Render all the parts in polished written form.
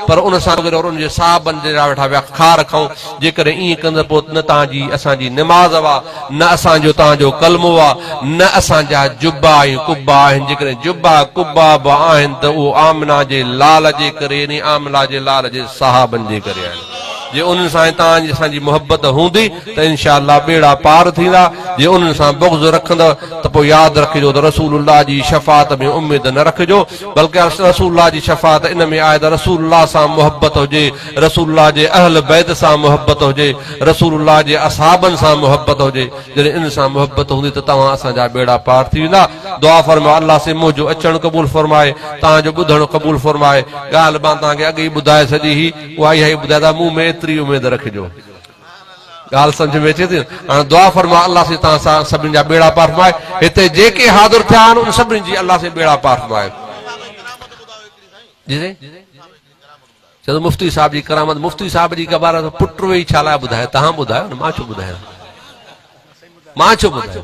पर उन सां और उन जे साहबनि जे वेठा विया खार खाऊं जेकॾहिं ईअं कंदे पोइ न तव्हांजी असांजी निमाज़ वा न असांजो तव्हांजो कलमो आहे न असांजा जुब्बा ऐं कुब्बा आहिनि जेकॾहिं जुब्बा कुब्बा बि आहिनि त उहो आमिना जे लाल जे करे यानी आमिना जे लाल जे साहबनि जे करे आहिनि जे उन्हनि सां तव्हांजी असांजी मोहबत हूंदी त इंशाअल्लाह बेड़ा पार थींदा जे उन्हनि सां बुग़्ज़ रखंदव त पोइ यादि रखिजो त रसूलुल्लाह जी शफ़ाअत में उमेद न रखिजो बल्कि रसूलुल्लाह जी शफ़ाअत इन में आहे त रसूलुल्लाह सां मोहबत हुजे रसूलुल्लाह जे अहल बैत सां मोहबत हुजे रसूलुल्लाह जे असहाबनि सां मोहबत हुजे जॾहिं इन सां मोहबत हूंदी त तव्हां असांजा बेड़ा पार थी वेंदा दुआ फरमाए अल्लाह से मुंहिंजो अचणु क़बूल फरमाए तव्हांजो ॿुधणु क़बूल फरमाए ॻाल्हि मां तव्हांखे अॻे ई ॿुधाए छॾी हुई उहा इहा ई ॿुधाए मूं में एतिरी उमेद रखिजो ॻाल्हि सम्झ में अचे थी हाणे दुआ फरमाए अल्लाह से तव्हां सां सभिनी जा बेड़ा पार फरमाए हिते जेके हाज़िर थिया आहिनि उन सभिनी जी अल्लाह से बेड़ा पार फरमाए चलो मुफ्ती साहब जी करामत मुफ्ती साहब जी ख़बर पुट वेही छा लाइ ॿुधाए तव्हां ॿुधायो न मां छो ॿुधायां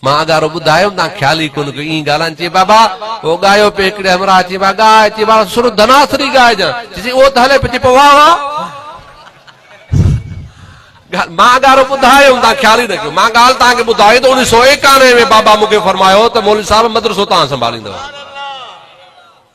मां अगारो ॿुधायो तव्हां ख़्याल ई कोन कयो ईअं ॻाल्हाइनि चए बाबा उहो ॻायो पे हिकिड़े हमरा चए बा ॻाए चए बा सुर धनासरी ॻाइजांइ उहो त हले पियो चए वाह वाह मां अगारो ॿुधायो तव्हां ख़्याल ई न कयो मां ॻाल्हि तव्हांखे ॿुधाई त 1991 में बाबा मूंखे फरमायो त मौलवी साहब मदरसो तव्हां संभालींदव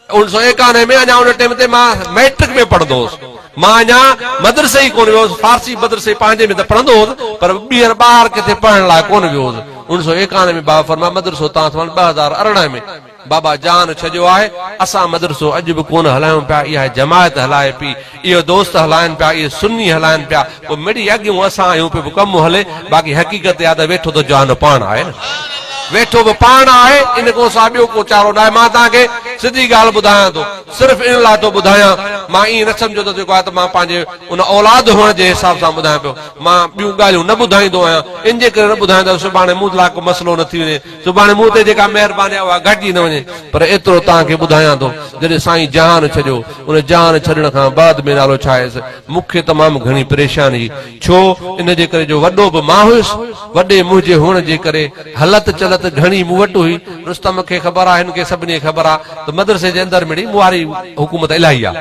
1991 में अञा उन टाइम ते मां मैट्रिक में पढ़ंदो हुउसि मां अञा मदरसे ई कोन वियो हुउसि फारसी मदरसे पंहिंजे में त पढ़ंदो हुउसि पर ॿीहर ॿार किथे पढ़ण लाइ कोन वियो हुउसि 1991 में बाबा फरमायो मदरसो तव्हां संभाल 2018 में बाबा जान छॾियो आहे असां मदरसो अॼु बि कोन हलायूं पिया इहा जमायत हलाए पई इहो दोस्त हलाइनि पिया इहे सुन्नी हलाइनि पिया पोइ मिड़ी अॻियूं असां आहियूं पियो कमु हले बाक़ी हक़ीक़त आहे त वेठो त जान पाण आहे न वेठो बि पाण आहे इन खां सां ॿियो को चारो न आहे मां तव्हांखे सिधी ॻाल्हि ॿुधायां थो सिर्फ़ु इन लाइ थो ॿुधायां मां ईअं न सम्झो त जेको आहे त मां पंहिंजे उन औलाद हुअण जे हिसाब सां ॿुधायां पियो मां ॿियूं ॻाल्हियूं न ॿुधाईंदो आहियां इन जे करे न ॿुधाईंदो सुभाणे मूं लाइ को मसइलो न थी वञे सुभाणे मूं ते जेका महिरबानी आहे उहा घटिजी न वञे पर एतिरो तव्हांखे ॿुधायां थो जॾहिं साईं जान छॾियो उन जान छॾण खां बाद में नालो छा आहे मूंखे तमामु घणी परेशानी छो इन जे करे जो वॾो बि मां हुयुसि वॾे मुंहिंजे हुअण जे करे हलत चलत घणी मूं वटि हुई रुस्तम खे ख़बर आहे हिन खे सभिनी खे ख़बर आहे त मदरसे जे अंदरि मिड़ी मुआरी हुकूमत इलाही आहे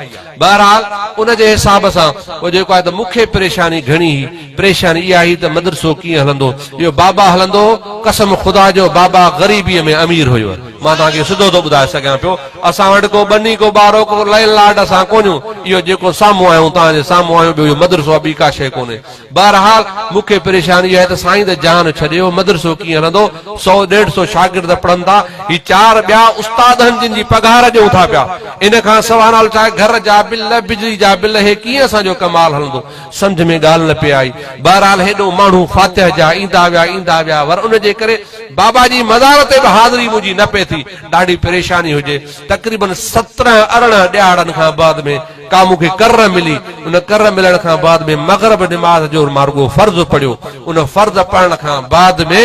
बहरहाल उन जे हिसाब सां उहो जेको आहे त मूंखे परेशानी घणी हुई परेशानी इहा ई त मदरसो कीअं हलंदो इहो बाबा हलंदो कसम ख़ुदा जो बाबा ग़रीबीअ में अमीर हुयो मां तव्हांखे सिधो थो ॿुधाए सघां पियो असां वटि को बनी को ॿारो को लैन लाड असां कोन्हियूं इहो जेको साम्हूं आहियूं तव्हांजे साम्हूं आहियूं इहो मदरसो ॿी का शइ कोन्हे बहरहाल मूंखे परेशानी आहे त साईं त जान छॾियो मदरसो कीअं हलंदो 100-150 शागिर्द पढ़नि था ही 4 ॿिया उस्ताद आहिनि जिन जी पघार ॾियूं था पिया इन खां सवाइ नालो छा घर जा बिल बिजली जा बिल हे कीअं असांजो कमाल हलंदो सम्झ में ॻाल्हि न पई आई बहरहाल हेॾो माण्हू फातिह जा ईंदा विया वर उन जे करे बाबा जी मज़ार ते बि हाज़िरी मुंहिंजी न पई थी ॾाढी परेशानी हुजे तक़रीबन 17-18 ॾियारनि खां बाद में का मूंखे कर मिली उन कर मिलण खां बाद में मग़रिब निमाज़ जो मार्गो फर्ज़ पढ़ियो उन फर्ज़ पढ़ण खां बाद में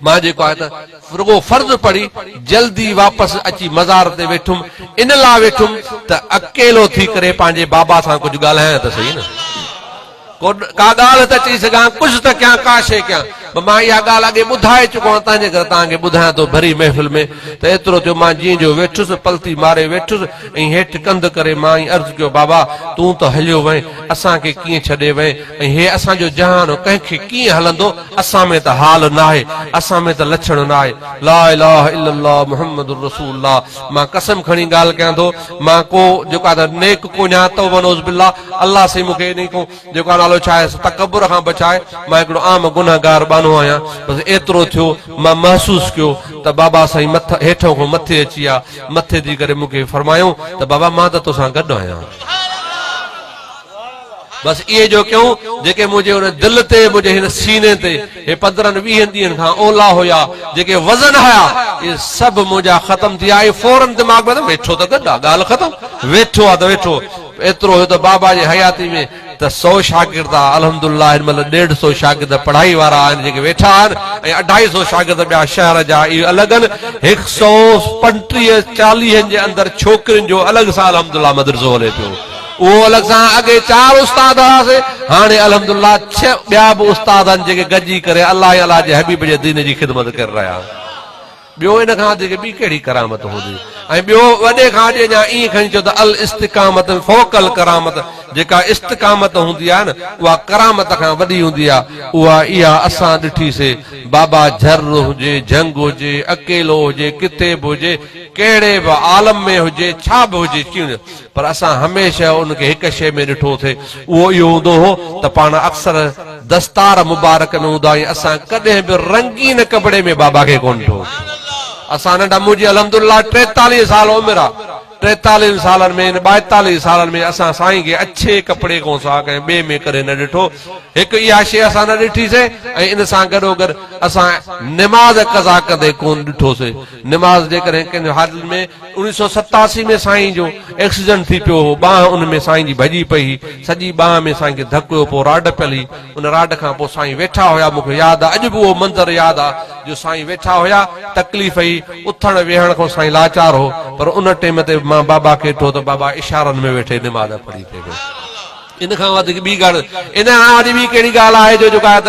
मां जेको आहे त रुगो फर्ज़ पढ़ी जल्दी वापसि अची मज़ार ते वेठुमि इन लाइ वेठुमि त अकेलो थी करे पंहिंजे बाबा सां कुझु ॻाल्हायां त सही न का ॻाल्हि त चई सघां कुझु त कयां का शइ कयां मां इहा ॻाल्हि अॻे ॿुधाए चुको आहियां तव्हांजे घर तव्हांखे ॿुधायां थो भरी महफ़िल में त एतिरो थियो मां जीअं जो वेठुसि पलती मारे वेठुसि ऐं हेठि कंध करे मां ई अर्ज़ु कयो बाबा तूं त हलियो वएं असांखे कीअं छॾे वएं ऐं हे असांजो जहान कंहिंखे कीअं हलंदो असां में त हाल न आहे असां में त लक्षण न आहे ला इलाहा इल्लल्लाह मुहम्मदुर रसूलुल्लाह मां कसम खणी ॻाल्हि कयां थो मां को जेको आहे त नेक कोन्हा तौबा बिल्लाह अल्लाह से मूंखे इन को जेको नालो छा आहे तकब्बुर खां बचाए मां हिकिड़ो आम गुनाहगार आहियां बसि एतिरो थियो मां महसूस कयो त बाबा साईं हेठों खां मथे अची विया मथे थी करे मूंखे फरमायो त बाबा मां त तोसां गॾु आहियां बसि इहे जो कयूं जेके मुंहिंजे हुन दिलि ते मुंहिंजे हिन सीने ते हे 15-20 ॾींहंनि खां ओला हुया जेके वज़न हुया इहे सभु मुंहिंजा ख़तम थी विया फौरन दिमाग़ में वेठो त गॾु आहे ॻाल्हि ख़तम वेठो आहे त वेठो एतिरो हुयो त बाबा जी हयाती में त 100 शागिर्द अल्हम्दुलिल्लाह हिन महिल 150 शागिर्द पढ़ाई वारा आहिनि जेके वेठा आहिनि ऐं 250 शागिर्द ॿिया शहर जा इहे अलॻि आहिनि 135-40 जे अंदरि छोकिरियुनि जो अलॻि सां अल्हम्दुलिल्लाह मदरसो हले पियो उहो अलॻि सां अॻे 4 उस्ताद हुआसीं हाणे अल्हम्दुलिल्लाह 6 ॿिया बि उस्ताद आहिनि जेके गॾिजी करे अलाह जे हबीब जे दीन जी ख़िदमत करे रहिया ॿियो इन खां वधीक ॿी कहिड़ी करामत हूंदी ऐं ॿियो वॾे खां वॾे अञा ईअं खणी चओ त अल इस्तिकामत फोकल करामत जेका इस्तिकामत हूंदी आहे न उहा करामत खां वॾी हूंदी आहे उहा इहा असां ॾिठीसीं बाबा झर हुजे जंग हुजे अकेलो हुजे किथे बि हुजे कहिड़े बि आलम में हुजे छा बि हुजे कीअं पर असां हमेशह उनखे हिक शइ में ॾिठोसीं उहो इहो हूंदो हो त पाण अक्सर दस्तार मुबारक में हूंदा आहियूं असां कॾहिं बि रंगीन कपिड़े में बाबा खे कोन ॾिठो असां नंढा मुंहिंजी अलहमदुलिल्लाह 43 साल उमिरि आहे 43 सालनि में 42 सालनि में असां साईं खे अच्छे कपिड़े खां सां कंहिं ॿिए में करे न ॾिठो हिकु इहा शइ असां न ॾिठीसीं ऐं इन सां गॾोगॾु असां निमाज़ कज़ा कंदे कोन ॾिठोसीं निमाज़ जेकॾहिं कंहिं हाल में 1987 में साईं जो एक्सीडेंट थी पियो हो बांह उन में साईं जी भॼी पई सॼी बांह में साईं खे धकु हुयो पोइ राड पली उन राड खां पोइ साईं वेठा हुया मूंखे यादि आहे अॼु बि उहो मंज़र यादि आहे जो साईं वेठा हुया तकलीफ़ ई उथण वेहण खां साईं लाचार हो पर उन टाइम ते मां बाबा खे ॾिठो त बाबा इशारनि में वेठे निमाज़ पढ़ी पियो इन खां वधीक ॿी ॻाल्हि इन खां वधीक ॿी कहिड़ी ॻाल्हि आहे जो जेका त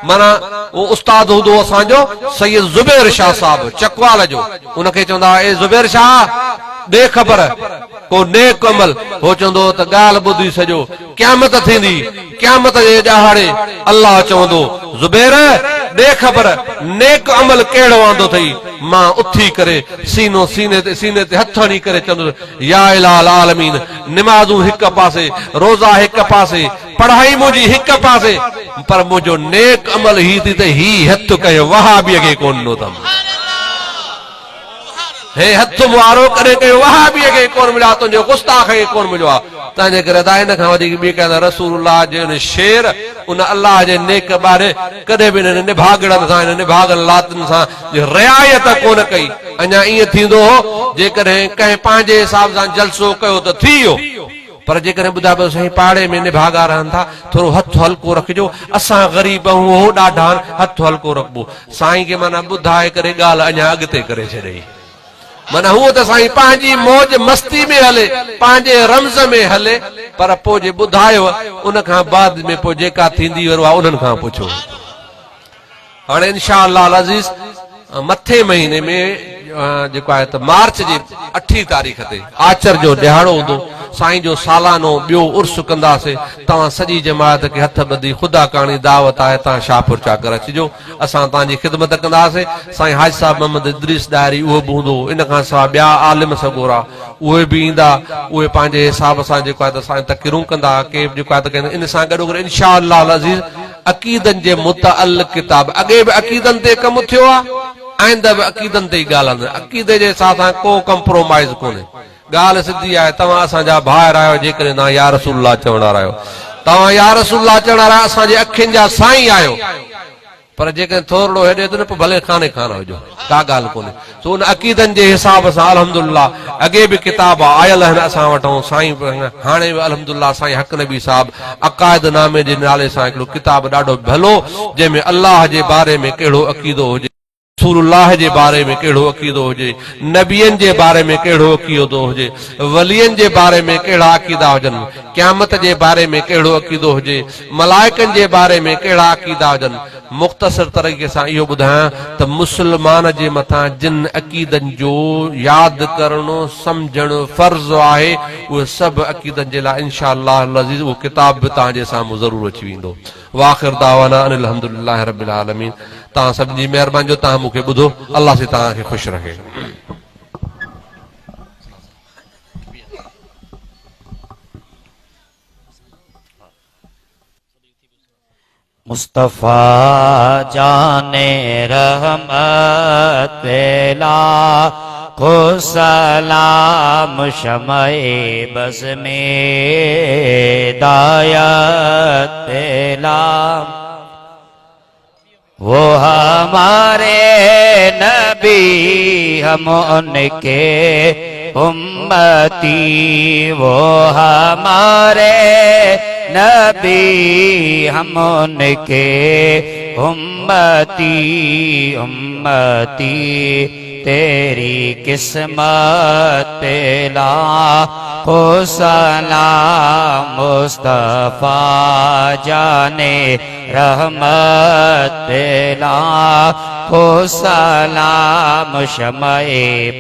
माना उहो उस्ताद हूंदो असांजो सैयद ज़ुबैर शाह साहिब चकवाल जो उनखे चवंदा ए ज़ुबैर शाह ॾे ख़बर को नेक अमल हो चवंदो त ॻाल्हि ॿुधी सॼो क़यामत थींदी क़यामत जे ॾहाड़े अल्लाह चवंदो ज़ुबैर ॾे ख़बर नेक अमल कहिड़ो आंदो अथई मां उथी करे सीने ते हथ हणी करे चवंदुसि या इलाल आलमीन निमाज़ूं हिक पासे रोज़ा हिक पासे पढ़ाई मुंहिंजी हिक पासे पर मुंहिंजो नेक अमल ही थी त ही हथ कयो वहाबीअ खे कोन ॾिनो अथमि हे हथ मुआरो करे कयो वहाबीअ खे कोन मिलियो तुंहिंजो गुस्ताख खे कोन मिलियो आहे तंहिंजे करे इन खां वधीक ॿी कहंदा रसूलुल्लाह जे उन शेर उन अल्लाह जे नेक बारे कॾहिं बि हिननि निभागड़नि सां हिन निभागल लातनि सां रिआयत कोन कई अञा ईअं थींदो हो जेकॾहिं कंहिं पंहिंजे हिसाब सां जलसो कयो त थी वियो पर जेकॾहिं ॿुधायो साईं पाड़े में निभागा रहनि था थोरो हथु हल्को रखिजो असां ग़रीब आहियूं हो ॾाढा हथु हल्को रखिबो साईं खे माना ॿुधाए करे ॻाल्हि अञा अॻिते करे छॾे माना हूअ त साईं पंहिंजी मौज मस्ती में हले पंहिंजे रमज़ में हले पर पोइ जे ॿुधायो उन खां बाद में पोइ जेका थींदी आहे उन्हनि खां पुछो हाणे इंशा अल्लाह अज़ीज़ मथे महीने में जेको आहे त मार्च जी 8 तारीख़ ते आचर जो ॾिहाड़ो हूंदो साईं जो सालानो ॿियो उर्स कंदासीं तव्हां सॼी जमात खे हथ ॿधी ख़ुदा कहाणी दावत आहे तव्हां शाहपुर चाकर अचिजो असां तव्हांजी ख़िदमत कंदासीं साईं हाजी साहिब मोहम्मद इद्रीस डायरी उहो बि हूंदो इन खां सवाइ ॿिया आलिम सगोरा उहे बि ईंदा उहे पंहिंजे हिसाब सां जेको आहे त असां तक़रीरूं कंदा के जेको आहे त कंदा इन सां गॾो गॾु इंशा अल्लाह अज़ीज़ अक़ीदनि जे मुतअल्लिक़ किताब अॻे बि अक़ीदनि ते कमु थियो आहे आइंदा बि अक़ीदनि ते ई ॻाल्हि अक़ीदे जे हिसाब सां को कंप्रोमाइज़ कोन्हे ॻाल्हि सिधी आहे तव्हां असांजा भाइर आहियो जेकॾहिं तव्हां या रसूलुल्लाह चवण वारा आहियो तव्हां या रसूलुल्लाह चवण वारा असांजे अखियुनि जा साईं आहियो पर जेकॾहिं थोरो हेॾे त न पोइ भले खाने खाना हुजो का ॻाल्हि कोन्हे सो उन अक़ीदनि जे हिसाब सां अल्हम्दुलिल्लाह अॻे बि किताब आयल आहिनि असां वटि साईं हाणे बि अल्हम्दुलिल्लाह साईं हक़ नबी साहिब अक़ाइद नामे जे नाले सां हिकिड़ो किताब ॾाढो भलो जंहिंमें अल्लाह जे बारे में कहिड़ो अक़ीदो हुजे रसूलुल्लाह जे बारे में कहिड़ो अक़ीदो हुजे नबियनि जे बारे में कहिड़ो अक़ीदो हुजे वलियनि जे बारे में कहिड़ा अक़ीदा हुजनि क़यामत जे बारे में कहिड़ो अक़ीदो हुजे मलाइकनि जे बारे में कहिड़ा अक़ीदा हुजनि मुख़्तसर तरीक़े सां इहो ॿुधायां त मुस्लमान जे मथां जिन अक़ीदनि जो यादि करणो सम्झणु फर्ज़ आहे उहे सभु अक़ीदनि जे लाइ इंशा अल्लाह अज़ीज़ उहो किताब बि तव्हांजे साम्हूं ज़रूरु अची वेंदो वाखिर दावाना अनिल हम्दुलिल्लाहि रब्बिल आलमीन तव्हां सभिनी जी महिरबानी जो तव्हां मूंखे ॿुधो अल्लाह से तव्हांखे ख़ुशि रखे मुस्तफा जाने रहमत पेला को सलाम शमए बज़ में दायत पेला वो हमारे नबी हम उनके उम्मती वो हमारे नबी हम उनके उम्मती उम्मती تیری قسمت لاکھوں سلام مصطفیٰ جانے رحمت لاکھوں سلام شمع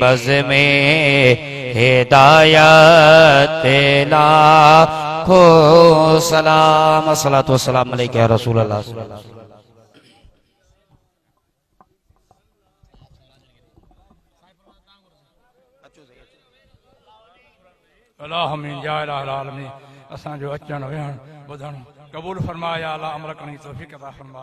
بز میں ہدایت لاکھوں سلام الصلاۃ والسلام علیک یا رسول اللہ صلی اللہ علیہ وسلم. اللہمین یا الہ العالمین اساں جو اچن ویہن بدھن قبول فرما. یا اللہ عمل کرنے کی توفیق عطا فرما.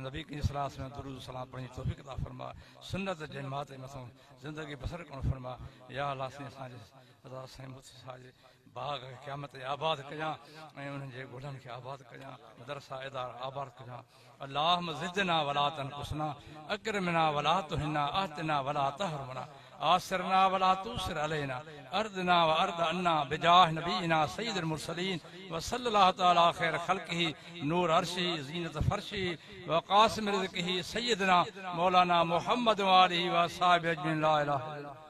نبی کی صلی اللہ علیہ وسلم درود و سلام پڑھنے کی توفیق عطا فرما. سنت جماعت مثلا زندگی بسر کرن فرما. یا اللہ سے اساں جے خدا سے متصاجے باغ قیامت آباد کجا انہن جے گلن کے آباد کجا مدرسہ ادارہ آباد کجا. اللہم زدنا ولا تنقصنا اکرمنا ولا تہنا آتنا ولا تحرمنا آسرنا ولا توسر علینا اردنا وارد عنا بجاہ نبینا سید المرسلین وصلی اللہ تعالی خیر خلقہ نور عرشی زینت فرشی وقاسم رزقہ سیدنا مولانا محمد وآلہ وصحابہ اجمعین. لا الہ الا اللہ.